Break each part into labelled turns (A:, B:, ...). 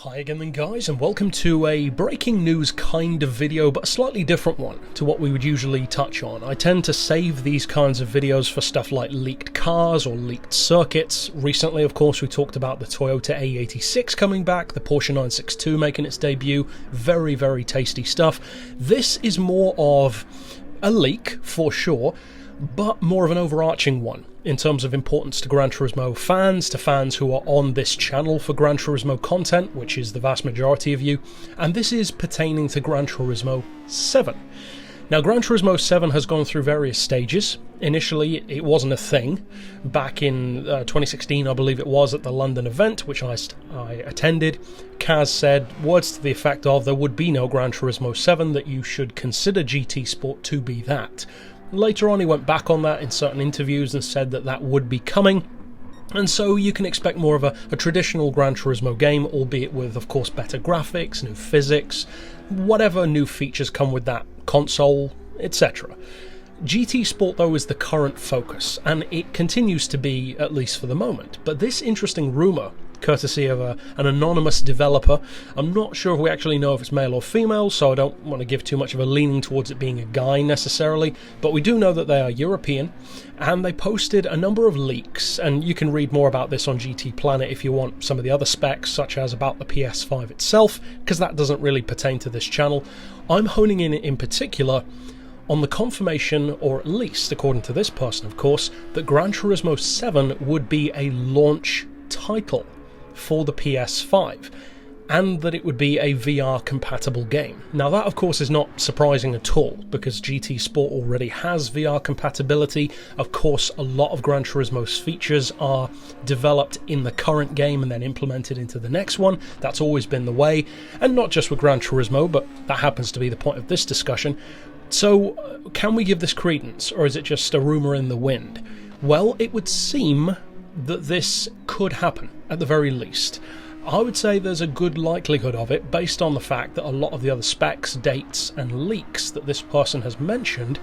A: Hi again then guys, and welcome to a breaking news kind of video, but a slightly different one to what we would usually touch on. I tend to save these kinds of videos for stuff like leaked cars or leaked circuits. Recently, of course, we talked about the Toyota A86 coming back, the Porsche 962 making its debut. Very, very tasty stuff. This is more of a leak, for sure, but more of an overarching one in terms of importance to Gran Turismo fans, to fans who are on this channel for Gran Turismo content, which is the vast majority of you, and this is pertaining to Gran Turismo 7. Now, Gran Turismo 7 has gone through various stages. Initially, it wasn't a thing. Back in 2016, I believe it was, at the London event, which I attended, Kaz said words to the effect of there would be no Gran Turismo 7, that you should consider GT Sport to be that. Later on, he went back on that in certain interviews and said that that would be coming, and so you can expect more of a traditional Gran Turismo game, albeit with, of course, better graphics, new physics, whatever new features come with that console, etc. GT Sport, though, is the current focus, and it continues to be, at least for the moment. But this interesting rumour, courtesy of an anonymous developer, I'm not sure if we actually know if it's male or female, so I don't want to give too much of a leaning towards it being a guy necessarily, but we do know that they are European, and they posted a number of leaks, and you can read more about this on GT Planet if you want some of the other specs, such as about the PS5 itself, because that doesn't really pertain to this channel. I'm honing in particular on the confirmation, or at least according to this person of course, that Gran Turismo 7 would be a launch title for the PS5, and that it would be a VR compatible game. Now that of course is not surprising at all, because GT Sport already has VR compatibility. Of course, a lot of Gran Turismo's features are developed in the current game and then implemented into the next one. That's always been the way, and not just with Gran Turismo, but that happens to be the point of this discussion. So can we give this credence, or is it just a rumour in the wind? Well, it would seem that this could happen, at the very least. I would say there's a good likelihood of it, based on the fact that a lot of the other specs, dates and leaks that this person has mentioned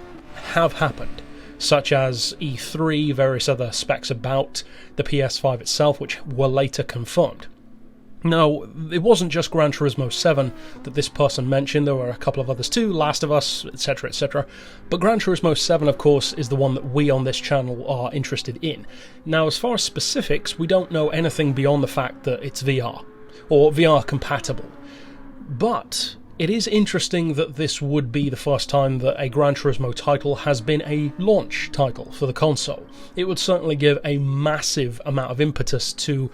A: have happened, such as E3, various other specs about the PS5 itself, which were later confirmed. Now, it wasn't just Gran Turismo 7 that this person mentioned, there were a couple of others too, Last of Us, etc, etc, but Gran Turismo 7 of course is the one that we on this channel are interested in. Now, as far as specifics, we don't know anything beyond the fact that it's VR, or VR compatible, but it is interesting that this would be the first time that a Gran Turismo title has been a launch title for the console. It would certainly give a massive amount of impetus to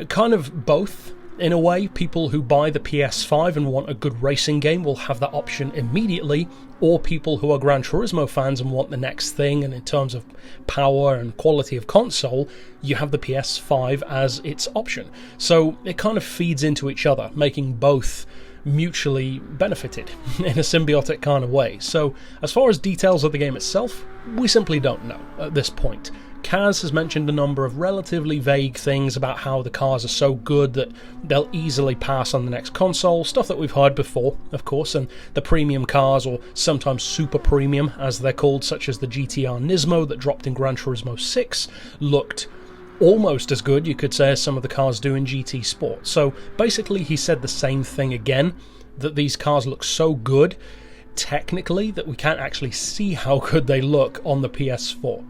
A: kind of both. In a way, people who buy the PS5 and want a good racing game will have that option immediately, or people who are Gran Turismo fans and want the next thing, and in terms of power and quality of console, you have the PS5 as its option. So it kind of feeds into each other, making both mutually benefited in a symbiotic kind of way. So as far as details of the game itself, we simply don't know at this point. Kaz has mentioned a number of relatively vague things about how the cars are so good that they'll easily pass on the next console, stuff that we've heard before, of course, and the premium cars, or sometimes super premium as they're called, such as the GTR Nismo that dropped in Gran Turismo 6, looked almost as good, you could say, as some of the cars do in GT Sport. So basically he said the same thing again, that these cars look so good technically that we can't actually see how good they look on the PS4.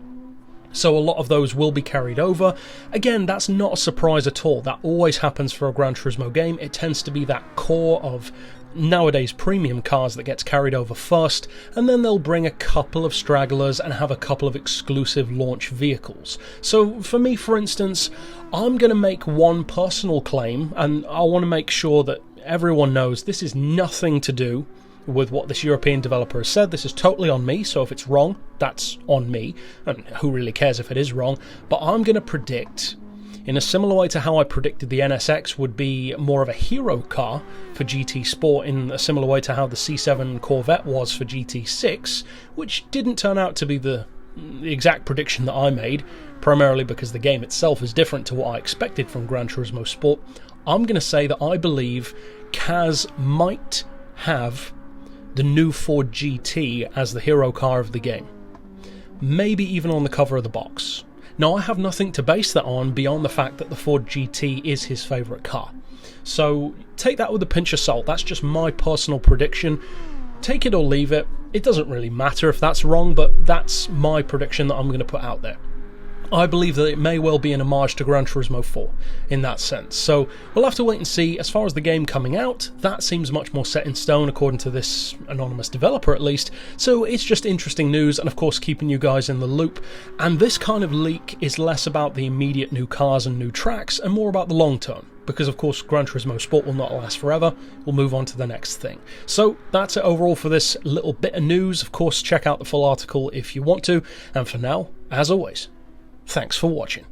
A: So a lot of those will be carried over. Again, that's not a surprise at all. That always happens for a Gran Turismo game. It tends to be that core of nowadays premium cars that gets carried over first, and then they'll bring a couple of stragglers and have a couple of exclusive launch vehicles. So for me, for instance, I'm going to make one personal claim, and I want to make sure that everyone knows this is nothing to do with what this European developer has said. This is totally on me, so if it's wrong, that's on me, and who really cares if it is wrong. But I'm going to predict, in a similar way to how I predicted the NSX would be more of a hero car for GT Sport, in a similar way to how the C7 Corvette was for GT6, which didn't turn out to be the exact prediction that I made, primarily because the game itself is different to what I expected from Gran Turismo Sport. I'm going to say that I believe Kaz might have the new Ford GT as the hero car of the game. Maybe even on the cover of the box. Now, I have nothing to base that on beyond the fact that the Ford GT is his favourite car. So take that with a pinch of salt. That's just my personal prediction. Take it or leave it. It doesn't really matter if that's wrong, but that's my prediction that I'm going to put out there. I believe that it may well be an homage to Gran Turismo 4 in that sense. So we'll have to wait and see. As far as the game coming out, that seems much more set in stone according to this anonymous developer at least. So it's just interesting news, and of course keeping you guys in the loop. And this kind of leak is less about the immediate new cars and new tracks and more about the long term. Because of course Gran Turismo Sport will not last forever, we'll move on to the next thing. So that's it overall for this little bit of news. Of course check out the full article if you want to, and for now, as always, thanks for watching.